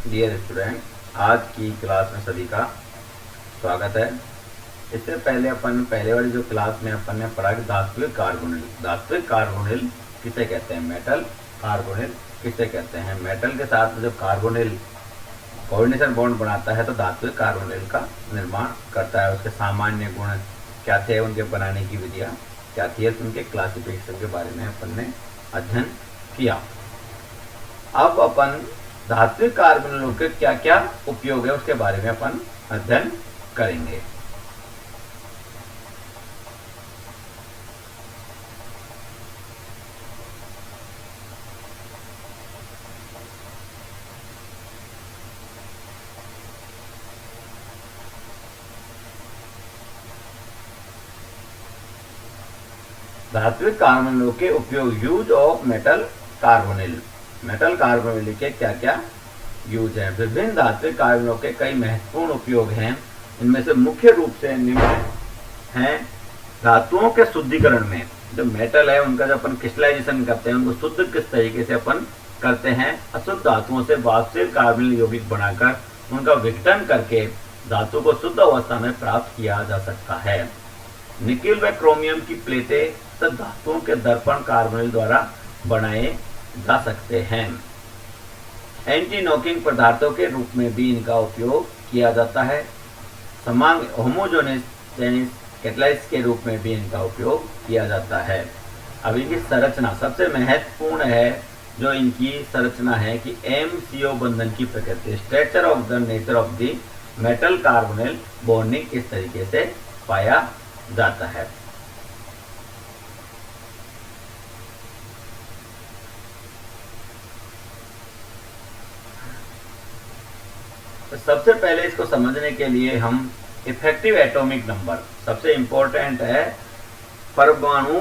Dear student, आज की class में सभी का स्वागत है। इससे पहले अपन पहले वाली जो क्लास में अपन ने पढ़ा कि धात्विक कार्बोनिल किसे कहते हैं, मेटल कार्बोनिल किसे कहते हैं। मेटल के साथ में जब कार्बोनिल कोऑर्डिनेशन बॉन्ड बनाता है तो धात्विक कार्बोनिल का निर्माण करता है। उसके सामान्य गुण क्या थे, उनके बनाने की विधियाँ क्या थी, उनके क्लासिफिकेशन के बारे में अपन ने अध्ययन किया। अब अपन धात्विक कार्बोनिलों के क्या क्या उपयोग है उसके बारे में अपन अध्ययन करेंगे। धात्विक कार्बोनिलों के उपयोग, use of metal carbonyl. Metal carbonyl के क्या क्या यूज है। विभिन्न धात्विक कार्बोनिलों के कई महत्वपूर्ण उपयोग हैं। इनमें से मुख्य रूप से निम्न हैं। धातुओं के शुद्धिकरण में जो मेटल है उनका जब अपन क्रिस्टलाइजेशन करते हैं, उनको शुद्ध किस तरीके से अपन करते हैं, अशुद्ध धातुओं से वास्तविक कार्बोनिल यौगिक बनाकर उनका विघटन करके धातु को शुद्ध अवस्था में प्राप्त किया जा सकता है। निकिल व क्रोमियम की प्लेटें सब धातुओं के दर्पण कार्बोनिल द्वारा बनाए जा सकते हैं। एंटी नॉकिंग पदार्थों के रूप में भी इनका उपयोग किया जाता है। समान होमोजेनिस कैटलाइस्ट के रूप में भी इनका उपयोग किया जाता है। अब इनकी संरचना सबसे महत्वपूर्ण है। जो इनकी संरचना है कि MCO बंधन की प्रकृति, structure of the nature of the metal carbonyl bonding इस तरीके से पाया जाता है। तो सबसे पहले इसको समझने के लिए हम इफेक्टिव एटॉमिक नंबर, सबसे इंपॉर्टेंट है परमाणु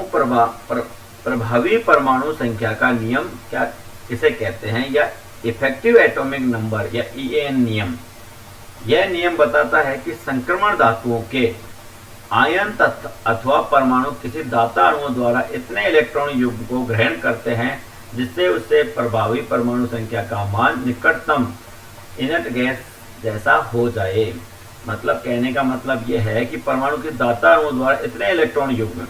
प्रभावी परमाणु संख्या का नियम क्या किसे कहते हैं, या इफेक्टिव एटॉमिक नंबर या EN नियम। यह नियम बताता है कि संक्रमण धातुओं के आयन तत्व अथवा परमाणु किसी दाता अणुओं द्वारा इतने इलेक्ट्रॉन युग्म को ग्रहण करते हैं जिससे उससे प्रभावी परमाणु संख्या का मान निकटतम इनर्ट गैस जैसा हो जाए। मतलब कहने का मतलब यह है कि परमाणु के दाता अणुओं द्वारा इतने इलेक्ट्रॉन युग्म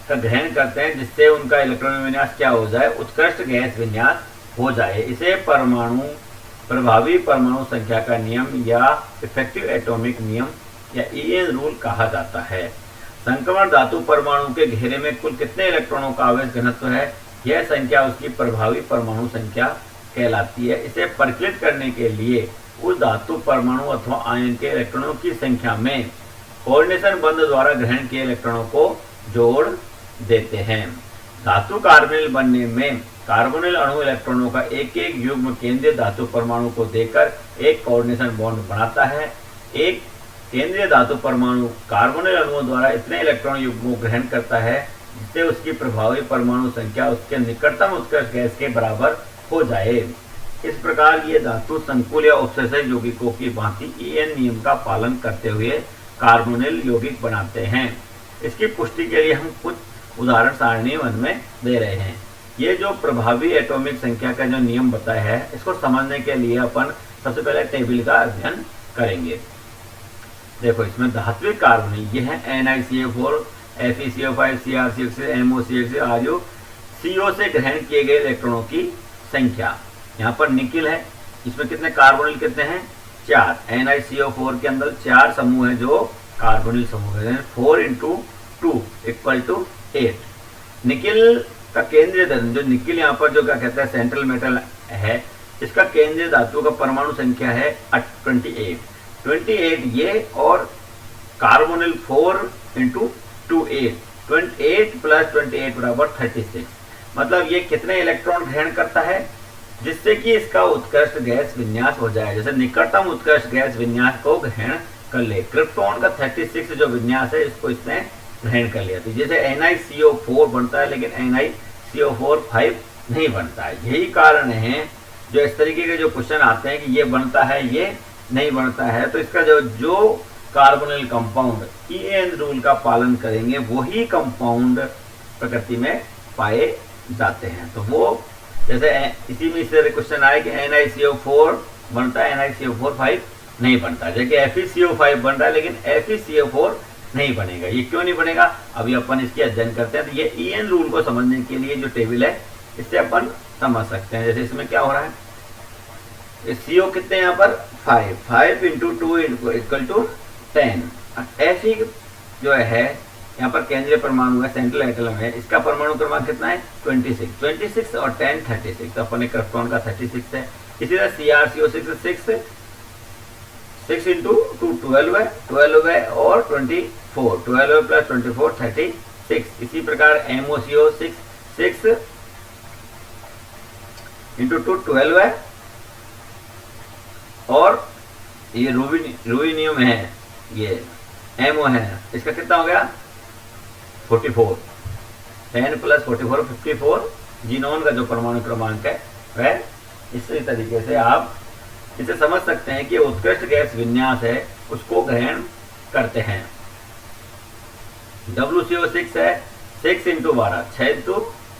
का ग्रहण करते हैं जिससे उनका इलेक्ट्रॉन विन्यास क्या हो जाए, उत्कृष्ट गैस विन्यास हो जाए। इसे प्रभावी परमाणु संख्या का नियम या इफेक्टिव एटॉमिक नियम या EN रूल कहा जाता है। संक्रमण धातु परमाणु के घेरे में कुल कितने इलेक्ट्रॉनों का आवेश घनत्व है, यह संख्या उसकी प्रभावी परमाणु संख्या कहलाती है। इसे परिकलित करने के लिए उस धातु परमाणु अथवा आयन के इलेक्ट्रॉनों की संख्या में कोऑर्डिनेशन बंध द्वारा ग्रहण किए इलेक्ट्रॉनों को जोड़ देते हैं। धातु कार्बोनिल बनने में कार्बोनिल अणु इलेक्ट्रॉनों का एक एक युग्म केंद्रीय धातु परमाणु को देकर एक कोऑर्डिनेशन बॉन्ड बनाता है। एक केंद्रीय धातु परमाणु कार्बोनिल अणुओं द्वारा इतने इलेक्ट्रॉन युग्मों को ग्रहण करता है जिससे उसकी प्रभावी परमाणु संख्या उसके निकटतम उत्कृष्ट गैस के बराबर हो जाए। इस प्रकार ये धातु संकुल या उपसर्जक यौगिकों की भांति EN नियम का पालन करते हुए कार्बोनिल यौगिक बनाते हैं। इसकी पुष्टि के लिए हम कुछ उदाहरण सारणी 1 में दे रहे हैं। ये जो प्रभावी एटॉमिक संख्या का जो नियम बताया है, इसको समझने के लिए अपन सबसे पहले टेबल का अध्ययन करेंगे। देखो, इसमें धात्विक कार्बोनिल ये है NiCO4, FeCO5, Cr6, MoCH6 आदि CO से ग्रहण किए गए इलेक्ट्रॉनों की संख्या। यहाँ पर निकिल है, इसमें कितने कार्बोनिल कितने हैं, 4। NiCO4 के अंदर 4 समूह है जो कार्बोनिल समूह है, 4 × 2 = 8। निकिल का केंद्रीय धन, जो निकिल यहाँ पर जो क्या कहते हैं सेंट्रल मेटल है, इसका केंद्रीय धातु का परमाणु संख्या है 28 ये, और कार्बोनिल 4 × 2 8, 28 + 28 = 36। मतलब ये कितने इलेक्ट्रॉन ग्रहण करता है जिससे कि इसका उत्कृष्ट गैस विन्यास हो जाए। जैसे निकटतम उत्कृष्ट गैस विन्यास को ग्रहण कर ले। क्रिप्टॉन का 36 जो विन्यास है इसको इसने ग्रहण कर लिया। तो जैसे NiCO4 बनता है लेकिन NiCO4 5 नहीं बनता है। यही कारण है जो इस तरीके के जो क्वेश्चन आते हैं कि ये बनता है ये नहीं बनता है, तो इसका जो कार्बोनिल कंपाउंड EN रूल का पालन करेंगे वही कंपाउंड प्रकृति में पाए जाते हैं। तो वो जैसे इसी में इस तरह क्वेश्चन आए कि NiCO4 बनता है, NiCO4 5 नहीं बनता। जबकि FeCO5 बन रहा है लेकिन FeCO4 नहीं बनेगा। ये क्यों नहीं बनेगा, अभी अपन इसकी अध्ययन करते हैं। तो ये EN रूल को समझने के लिए जो टेबल है इससे अपन समझ सकते हैं। जैसे इसमें क्या हो रहा है, CO कितने यहाँ पर 5 इंटू 2 इक्वल टू 10। Fe जो है यहाँ पर केंद्रीय परमाणु है, सेंट्रल एटम है, इसका परमाणु क्रमांक कितना है 26 और 10 36। तो अपन इलेक्ट्रॉन का 36 है। इसी तरह CrCO6 6 इंटू 2 12 है और 24, 12 प्लस 24 36। इसी प्रकार MoCO6 6 इंटू 2 12 है और ये रूबिनियम है, ये MO है, इसका कितना हो गया 44। 10 प्लस 44 54। जीनोन का जो परमाणु क्रमांक है वह इसी तरीके से आप इसे समझ सकते हैं कि उत्कृष्ट गैस विन्यास है उसको ग्रहण करते हैं। WCO6 है 6 इंटू 12, 6 इंटू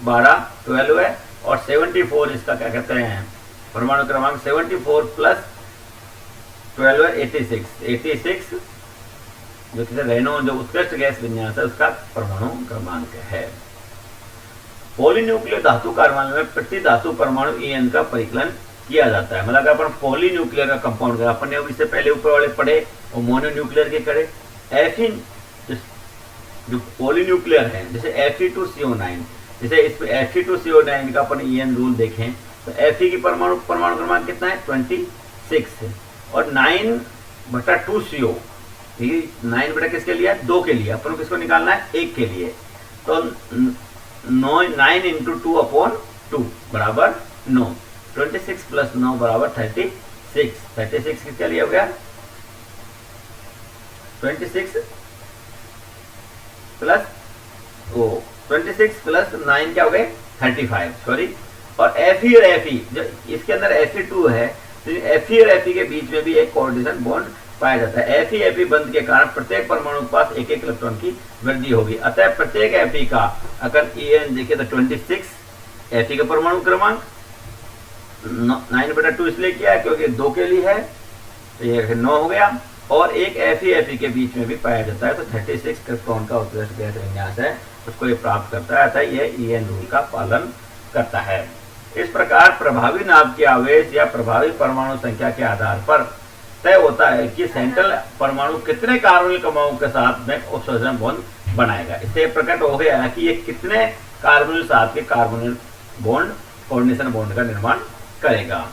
12 12 है और 74 इसका क्या कहते हैं परमाणु क्रमांक 74 प्लस 12 है 86 जो किसे रेनॉन जो उत्कृष्ट गैस विन्यास है उसका परमाणु क्रमांक है। पॉलीन्यूक्लियर धातु कार्बन में प्रति धातु परमाणु EN का परिकलन किया जाता है। मतलब अपन पॉलीन्यूक्लियर का कंपाउंड का अपन ने इससे पहले ऊपर वाले पढ़े और मोनोन्यूक्लियर के करे। एफिन जो पॉलीन्यूक्लियर है जैसे Fe2CO9, जैसे इस पे Fe2CO9 का अपन EN रूल देखें तो Fe की परमाणु क्रमांक कितना है 26 और 9/2CO। 9 किसके लिए है 2 के लिए, अपन को किसको निकालना है 1 के लिए। तो 9 इंटू 2/2 बराबर 9, 26 प्लस 9 बराबर 36। 36 किसके लिए हो गया 26 प्लस 9 क्या हो गए 35, सॉरी। और Fe और Fe जो इसके अंदर Fe2 है, तो Fe और Fe के बीच में भी एक कोऑर्डिनेशन बॉन्ड पाया जाता है। Fe बंध के कारण प्रत्येक परमाणु के पास एक इलेक्ट्रॉन की वृद्धि होगी। अतः प्रत्येक Fe का अगर EN देखे तो 26 Fe का परमाणु क्रमांक 9/2 इसलिए किया है क्योंकि 2 के लिए है तो ये 9 हो गया और एक Fe के बीच में भी पाया जाता है तो 36 इलेक्ट्रॉन का उत्कृष्ट गैस विन्यास है उसको ये प्राप्त करता है। अतः ये EN रूल का पालन करता है। इस प्रकार प्रभावी नाभ के आवेश या प्रभावी परमाणु संख्या के आधार पर तय होता है कि सेंट्रल परमाणु कितने कार्बोनिल कमाओं के साथ में ऑक्सीजन बॉन्ड बनाएगा। इससे प्रकट हो गया है कि ये कितने कार्बोनिल साथ के कार्बोनिल बॉन्ड कोऑर्डिनेशन बॉन्ड का निर्माण करेगा।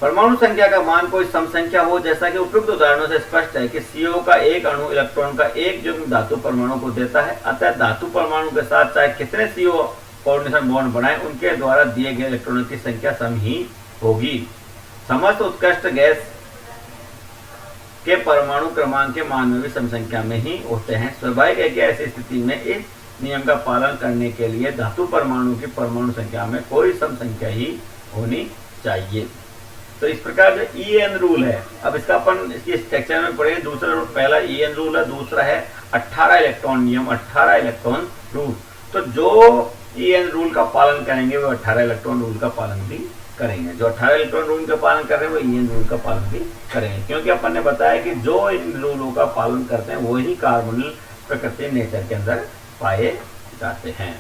परमाणु संख्या का मान कोई सम संख्या हो, जैसा कि उपयुक्त उदाहरणों से स्पष्ट है कि CO का एक अणु इलेक्ट्रॉन का एक युग्म धातु परमाणु को देता है। अतः धातु परमाणु के साथ चाहे कितने CO कोऑर्डिनेशन बॉन्ड बनाए उनके द्वारा दिए गए इलेक्ट्रॉनों की संख्या सम ही होगी। समस्त उत्कृष्ट गैस के परमाणु क्रमांक के मान में भी सम संख्या में ही होते हैं। स्वाभाविक है कि ऐसी स्थिति में इस नियम का पालन करने के लिए धातु परमाणु की परमाणु संख्या में कोई सम संख्या ही होनी चाहिए। तो इस प्रकार जो EN रूल है, अब इसका अपन इसकी स्ट्रक्चर में पढ़ेंगे। दूसरा रूल, पहला EN रूल है, दूसरा है 18 इलेक्ट्रॉन नियम, 18 इलेक्ट्रॉन रूल। तो जो EN रूल का पालन करेंगे वो 18 इलेक्ट्रॉन रूल का पालन भी करेंगे। जो 18 इलेक्ट्रॉन रूल का पालन कर रहे हैं वो EN रूल का पालन भी करेंगे, क्योंकि अपन ने बताया कि जो इन रूलों का पालन करते हैं वही कार्बोनिल प्रकृति नेचर के अंदर पाए जाते हैं।